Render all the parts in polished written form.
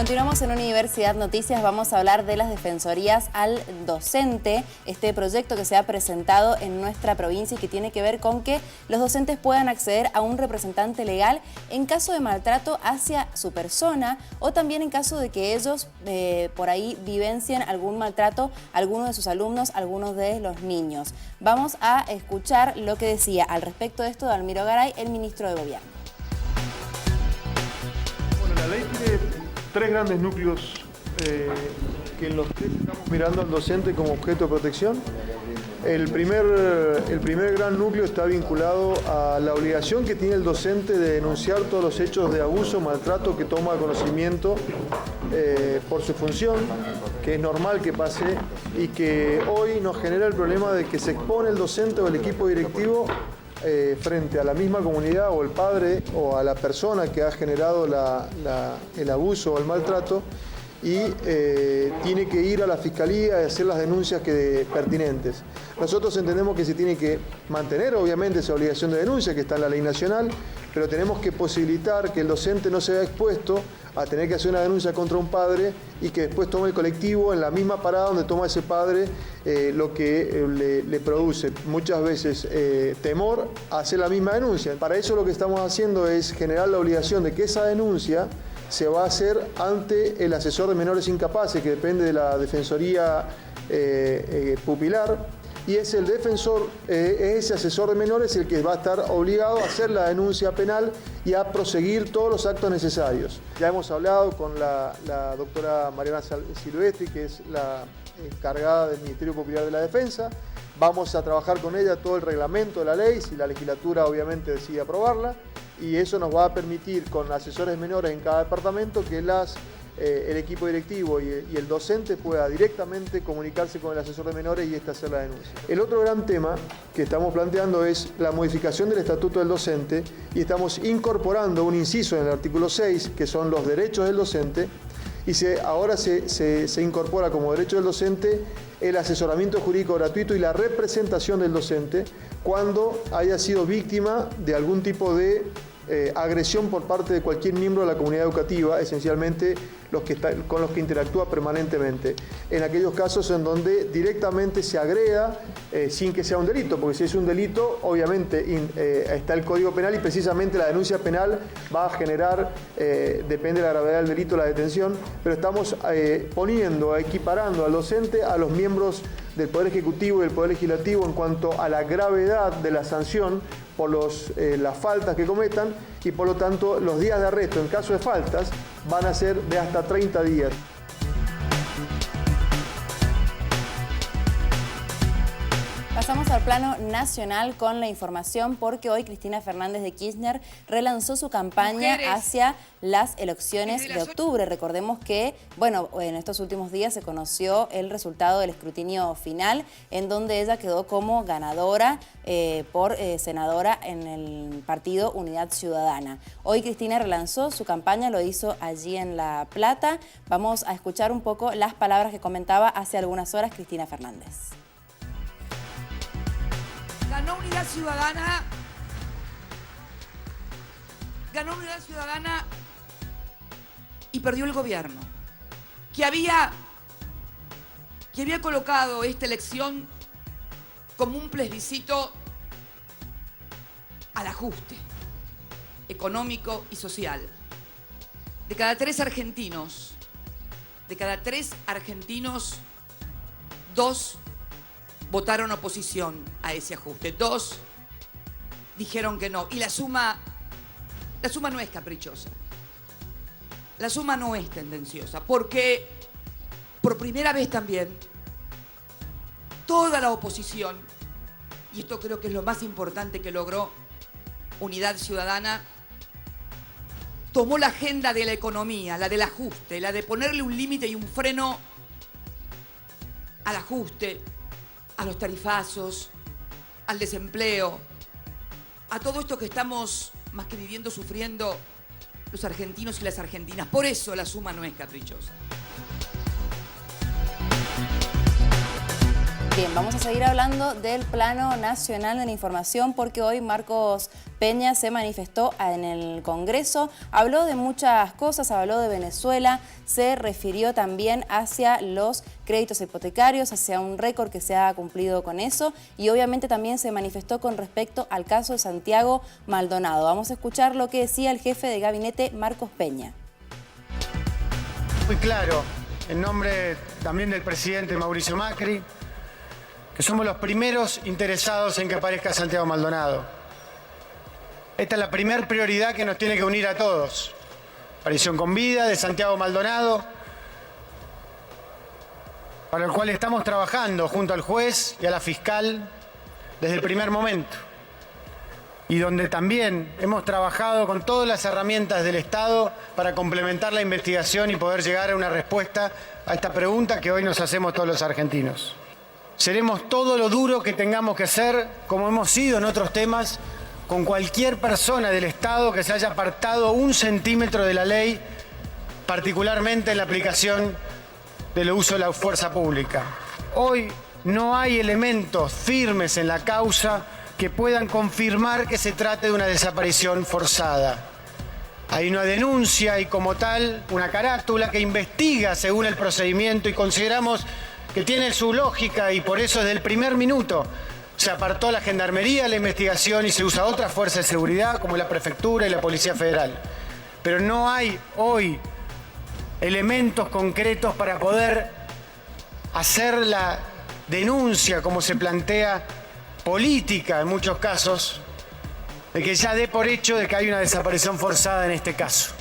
Continuamos en Universidad Noticias, vamos a hablar de las defensorías al docente, este proyecto que se ha presentado en nuestra provincia y que tiene que ver con que los docentes puedan acceder a un representante legal en caso de maltrato hacia su persona o también en caso de que ellos por ahí vivencien algún maltrato a alguno de sus alumnos, a algunos de los niños. Vamos a escuchar lo que decía al respecto de esto Dalmiro Garay, el ministro de Gobierno. Bueno, la ley tiene tres grandes núcleos que en los tres estamos mirando al docente como objeto de protección. El primer gran núcleo está vinculado a la obligación que tiene el docente de denunciar todos los hechos de abuso, maltrato que toma conocimiento por su función, que es normal que pase y que hoy nos genera el problema de que se expone el docente o el equipo directivo frente a la misma comunidad o el padre o a la persona que ha generado el abuso o el maltrato y tiene que ir a la fiscalía y hacer las denuncias pertinentes. Nosotros entendemos que se tiene que mantener obviamente esa obligación de denuncia que está en la ley nacional, pero tenemos que posibilitar que el docente no se vea expuesto a tener que hacer una denuncia contra un padre y que después tome el colectivo en la misma parada donde toma ese padre lo que le produce muchas veces temor a hacer la misma denuncia. Para eso lo que estamos haciendo es generar la obligación de que esa denuncia se va a hacer ante el asesor de menores incapaces, que depende de la Defensoría Pupilar, y es el defensor, ese asesor de menores el que va a estar obligado a hacer la denuncia penal y a proseguir todos los actos necesarios. Ya hemos hablado con la doctora Mariana Silvestri, que es la encargada del Ministerio Popular de la Defensa. Vamos a trabajar con ella todo el reglamento de la ley, si la legislatura obviamente decide aprobarla, y eso nos va a permitir con asesores menores en cada departamento que el equipo directivo y el docente pueda directamente comunicarse con el asesor de menores y hacer la denuncia. El otro gran tema que estamos planteando es la modificación del estatuto del docente y estamos incorporando un inciso en el artículo 6 que son los derechos del docente y ahora se incorpora como derecho del docente el asesoramiento jurídico gratuito y la representación del docente cuando haya sido víctima de algún tipo de agresión por parte de cualquier miembro de la comunidad educativa, esencialmente con los que interactúa permanentemente. En aquellos casos en donde directamente se agreda sin que sea un delito, porque si es un delito, obviamente está el Código Penal y precisamente la denuncia penal va a generar, depende de la gravedad del delito, la detención, pero estamos equiparando al docente a los miembros del Poder Ejecutivo y del Poder Legislativo en cuanto a la gravedad de la sanción por las faltas que cometan y por lo tanto los días de arresto en caso de faltas van a ser de hasta 30 días. Pasamos al plano nacional con la información porque hoy Cristina Fernández de Kirchner relanzó su campaña hacia las elecciones de octubre. Recordemos que, bueno, en estos últimos días se conoció el resultado del escrutinio final en donde ella quedó como ganadora por senadora en el partido Unidad Ciudadana. Hoy Cristina relanzó su campaña, lo hizo allí en La Plata. Vamos a escuchar un poco las palabras que comentaba hace algunas horas Cristina Fernández. Ganó Unidad Ciudadana y perdió el gobierno, que había colocado esta elección como un plebiscito al ajuste económico y social. De cada tres argentinos, 2 votaron oposición a ese ajuste. 2 dijeron que no. Y la suma no es caprichosa. La suma no es tendenciosa. Porque por primera vez también toda la oposición, y esto creo que es lo más importante que logró Unidad Ciudadana, tomó la agenda de la economía, la del ajuste, la de ponerle un límite y un freno al ajuste, a los tarifazos, al desempleo, a todo esto que estamos más que viviendo, sufriendo los argentinos y las argentinas. Por eso la suma no es caprichosa. Bien, vamos a seguir hablando del Plano Nacional de la Información porque hoy Marcos Peña se manifestó en el Congreso, habló de muchas cosas, habló de Venezuela, se refirió también hacia los créditos hipotecarios, hacia un récord que se ha cumplido con eso y obviamente también se manifestó con respecto al caso de Santiago Maldonado. Vamos a escuchar lo que decía el jefe de gabinete Marcos Peña. Muy claro, en nombre también del presidente Mauricio Macri, que somos los primeros interesados en que aparezca Santiago Maldonado. Esta es la primera prioridad que nos tiene que unir a todos. Aparición con vida de Santiago Maldonado, para el cual estamos trabajando junto al juez y a la fiscal desde el primer momento. Y donde también hemos trabajado con todas las herramientas del Estado para complementar la investigación y poder llegar a una respuesta a esta pregunta que hoy nos hacemos todos los argentinos. Seremos todo lo duro que tengamos que ser, como hemos sido en otros temas, con cualquier persona del Estado que se haya apartado 1 centímetro de la ley, particularmente en la aplicación del uso de la fuerza pública. Hoy no hay elementos firmes en la causa que puedan confirmar que se trate de una desaparición forzada. Hay una denuncia y como tal una carátula que investiga según el procedimiento y consideramos que tiene su lógica y por eso desde el primer minuto se apartó la Gendarmería de la investigación y se usa otra fuerza de seguridad como la Prefectura y la Policía Federal. Pero no hay hoy elementos concretos para poder hacer la denuncia como se plantea política en muchos casos, de que ya dé por hecho de que hay una desaparición forzada en este caso.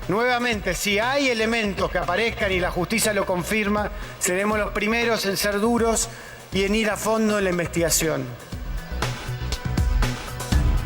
Nuevamente, si hay elementos que aparezcan y la justicia lo confirma, seremos los primeros en ser duros y en ir a fondo en la investigación.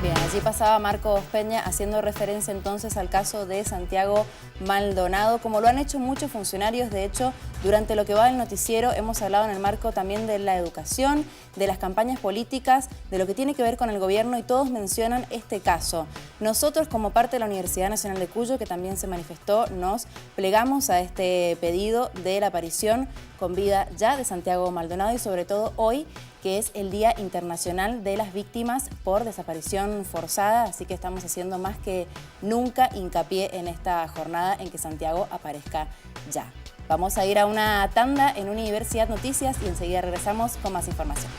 Bien, allí pasaba Marcos Peña haciendo referencia entonces al caso de Santiago Maldonado, como lo han hecho muchos funcionarios. De hecho, durante lo que va del noticiero hemos hablado en el marco también de la educación, de las campañas políticas, de lo que tiene que ver con el gobierno y todos mencionan este caso. Nosotros, como parte de la Universidad Nacional de Cuyo, que también se manifestó, nos plegamos a este pedido de la aparición con vida ya de Santiago Maldonado y sobre todo hoy, que es el Día Internacional de las Víctimas por Desaparición Forzada, así que estamos haciendo más que nunca hincapié en esta jornada en que Santiago aparezca ya. Vamos a ir a una tanda en Universidad Noticias y enseguida regresamos con más información.